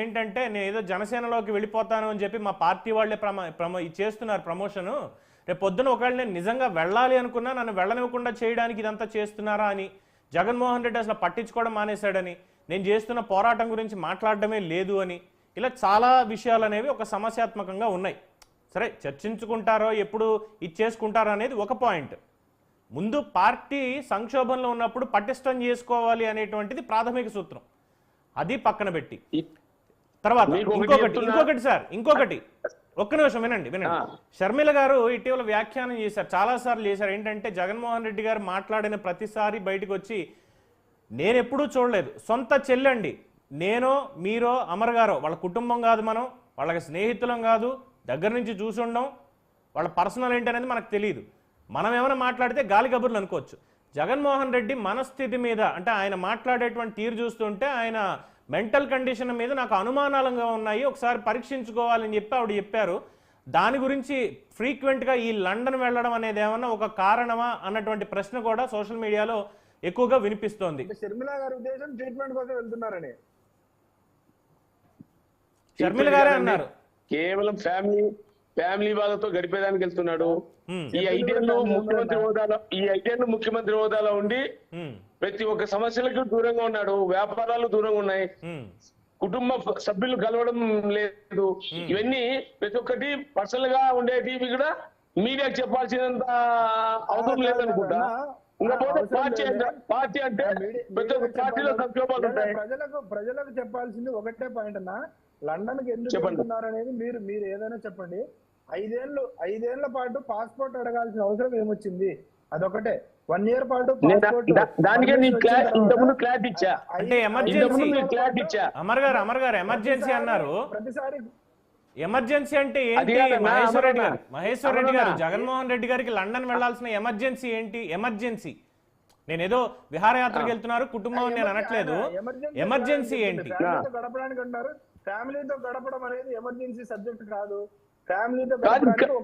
ఏంటంటే నేను ఏదో జనసేనలోకి వెళ్ళిపోతాను అని చెప్పి మా పార్టీ వాళ్ళే చేస్తున్నారు ప్రమోషన్. రేపు పొద్దున ఒకవేళ నేను నిజంగా వెళ్ళాలి అనుకున్నా నన్ను వెళ్ళనివ్వకుండా చేయడానికి ఇదంతా చేస్తున్నారా అని జగన్మోహన్ రెడ్డి అసలు పట్టించుకోవడం మానేశాడని, నేను చేస్తున్న పోరాటం గురించి మాట్లాడడమే లేదు అని, ఇలా చాలా విషయాలు అనేవి ఒక సమస్యాత్మకంగా ఉన్నాయి. సరే, చర్చించుకుంటారో ఎప్పుడు ఇది చేసుకుంటారో అనేది ఒక పాయింట్. ముందు పార్టీ సంక్షోభంలో ఉన్నప్పుడు పటిష్టం చేసుకోవాలి అనేటువంటిది ప్రాథమిక సూత్రం. అది పక్కన పెట్టి తర్వాత ఇంకొకటి ఒక్క నిమిషం వినండి. షర్మిల గారు ఇటీవల వ్యాఖ్యానం చేశారు, చాలాసార్లు చేశారు. ఏంటంటే జగన్మోహన్ రెడ్డి గారు మాట్లాడిన ప్రతిసారి బయటకు వచ్చి నేను ఎప్పుడూ చూడలేదు, సొంత చెల్లండి, నేనో మీరో అమర్ గారో వాళ్ళ కుటుంబం కాదు, మనం వాళ్ళకి స్నేహితులం కాదు, దగ్గర నుంచి చూసి ఉండం, వాళ్ళ పర్సనల్ ఏంటి అనేది మనకు తెలియదు. మనం ఏమైనా మాట్లాడితే గాలి కబుర్లు అనుకోవచ్చు. జగన్మోహన్ రెడ్డి మనస్థితి మీద, అంటే ఆయన మాట్లాడేటువంటి తీరు చూస్తుంటే ఆయన మెంటల్ కండిషన్ మీద నాకు అనుమానాలుగా ఉన్నాయి, ఒకసారి పరీక్షించుకోవాలని చెప్పి ఆవిడ చెప్పారు. దాని గురించి ఫ్రీక్వెంట్గా ఈ లండన్ వెళ్ళడం అనేది ఏమన్నా ఒక కారణమా అన్నటువంటి ప్రశ్న కూడా సోషల్ మీడియాలో ఎక్కువగా వినిపిస్తోంది. షర్మిల గారి ఉద్దేశం ట్రీట్మెంట్ కోసం వెళ్తున్నారని షర్మిల గారే అన్నారు. కేవలం ఫ్యామిలీ వాళ్ళతో గడిపేదానికి వెళ్తున్నాడు. ఈ 5 ఏళ్ళు ముఖ్యమంత్రి హోదాలో ఉండి ప్రతి ఒక్క సమస్యలకు దూరంగా ఉన్నాడు. వ్యాపారాలు దూరంగా ఉన్నాయి, కుటుంబ సభ్యులు కలవడం లేదు. ఇవన్నీ ప్రతి ఒక్కటి పర్సనల్ గా ఉండేవి కూడా మీడియాకి చెప్పాల్సినంత అవసరం లేదనుకుంటా. ఇంకపోతే పార్టీ అంటే ప్రతి ఒక్క పార్టీలో సంక్షోభాలు ఉంటాయి. ప్రజలకు చెప్పాల్సింది ఒకటే పాయింట్ అన్న, లండన్ కి ఎందుకు వెళ్తున్నారు అనేది మీరు ఏదైనా చెప్పండి. 5 ఏళ్ల పాటు పాస్పోర్ట్ అడగాల్సిన అవసరం ఏమొచ్చింది? అదొకటే. 1 ఇయర్ పాటు దానికే ఇంతకుముందు క్లారిటీ ఇచ్చా. అంటే అమర్ గారు ఎమర్జెన్సీ అన్నారు. ప్రతిసారి ఎమర్జెన్సీ అంటే ఏంటి? మహేశ్వర్ రెడ్డి గారు జగన్మోహన్ రెడ్డి గారికి లండన్ వెళ్లాల్సిన ఎమర్జెన్సీ ఏంటి? ఎమర్జెన్సీ నేనేదో విహారయాత్రకు వెళ్తున్నారు కుటుంబం నేను అనట్లేదు. ఎమర్జెన్సీ ఏంటి? గడపడానికి అంటారు. ఫ్యామిలీతో గడపడం అనేది ఎమర్జెన్సీ సబ్జెక్ట్ కాదు.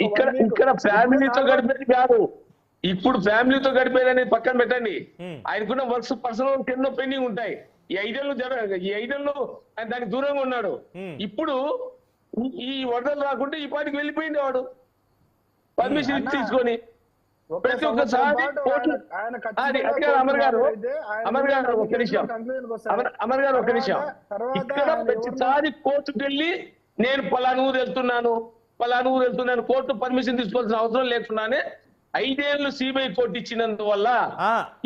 ఇక్కడ ఫ్యామిలీతో గడిపేది కాదు. ఇప్పుడు ఫ్యామిలీతో గడిపేది అనేది పక్కన పెట్టండి. ఆయనకున్న వర్క్స్ పర్సనల్ ఎన్నో పెండింగ్ ఉంటాయి. ఈ 5 ఏళ్ళు ఆయన దానికి దూరంగా ఉన్నాడు. ఇప్పుడు ఈ వరదలు రాకుంటే ఈ పాటికి వెళ్ళిపోయింది వాడు పర్మిషన్ తీసుకొని. ప్రతి ఒక్కసారి అమర్ గారు ఒక్క నిమిషం ఇక్కడ ప్రతిసారి కోర్టుకు వెళ్ళి నేను పలానా ఊరు వెళ్తున్నాను కోర్టు పర్మిషన్ తీసుకోవాల్సిన అవసరం లేకుండానే 5 ఏళ్ళు సిబిఐ కోర్టు ఇచ్చినందువల్ల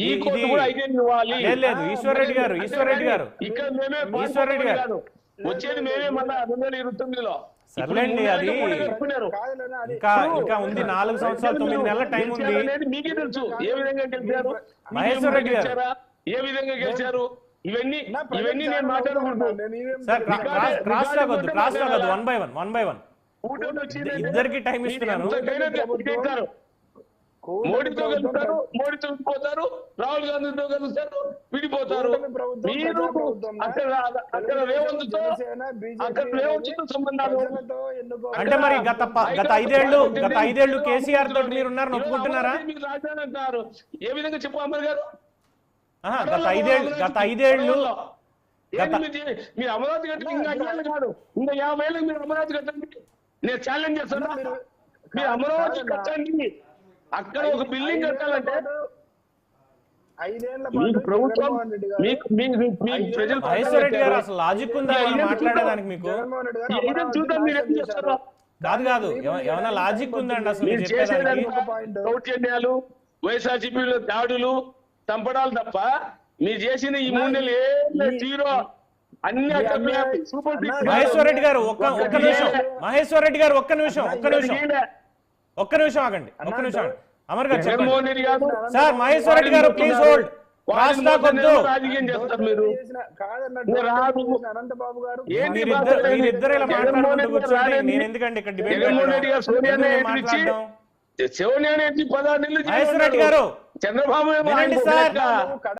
ఈ కోర్టు కూడా 5 ఏళ్ళు ఇవ్వాలి. ఈశ్వర్ రెడ్డి గారు ఇక్కడ మేమే వచ్చేది మేమే మళ్ళా 2029లో. సర్లేండి, అది ఇంకా ఉంది. 4 సంవత్సరాలు 9 నెలల టైం ఉంది. మీకే తెలుసు ఏ విధంగా గెలిచారు, మహేశ్వర్ రెడ్డి గారు ఏ విధంగా గెలిచారు. ఇవన్నీ నేను మాట్లాడకూడదు. క్రాస్ కావద్దు. వన్ బై వన్ ఇద్దరికి టైం ఇస్తున్నాను. మోడీతో కలుస్తారు, మోడీతో విడిపోతారు, రాహుల్ గాంధీతో కలుస్తారు, విడిపోతారు. మీరు అక్కడ రేవంత్తో సంబంధాలు అంటే మరి గత 5 ఏళ్ళు కేసీఆర్ తోటి మీరు ఉన్నారని ఒప్పుకుంటున్నారా? మీకు రాజధాని అంటారు. ఏ విధంగా చెప్పు అమర్ గారు? గత 5 ఏళ్ళు మీరు అమరావతి కట్టండి. ఇంకా 5 ఏళ్ళు కాదు, ఇంకా 50 ఏళ్ళకి మీరు అమరావతి కట్టండి. నేను ఛాలెంజ్ చేస్తాను. మీరు అమరావతి కట్టండి. అక్కడ ఒక బిల్డింగ్ కట్టాలంటే ప్రభుత్వం మహేశ్వర్ రెడ్డి గారు అసలు లాజిక్ ఉందా మాట్లాడేదానికి? మీకు చూద్దాం మీరు ఏం చేస్తారో. కాదు ఏమైనా లాజిక్ ఉందండి అసలు? దౌర్జన్యాలు, వైఎస్ఆర్సీపీలో దాడులు, చంపడాలు తప్ప మీరు చేసిన ఈ 3 నెలలు ఏ జీరో. అన్ని మహేశ్వర్ రెడ్డి గారు ఒక్క నిమిషం. మహేశ్వర్ రెడ్డి గారు ఒక్క నిమిషం ఆగండి. అమర్ గారు సార్, మహేశ్వర్ రెడ్డి గారు ప్లీజ్ హోల్డ్. మీరిద్దరు ఇలా మాట్లాడుకుంటూ కూర్చోండి. నేను ఎందుకండి ఇక్కడ డిబేట్ మాట్లాడడం? సోనియా 16 నెలలు మహేశ్వర్ రెడ్డి గారు చంద్రబాబు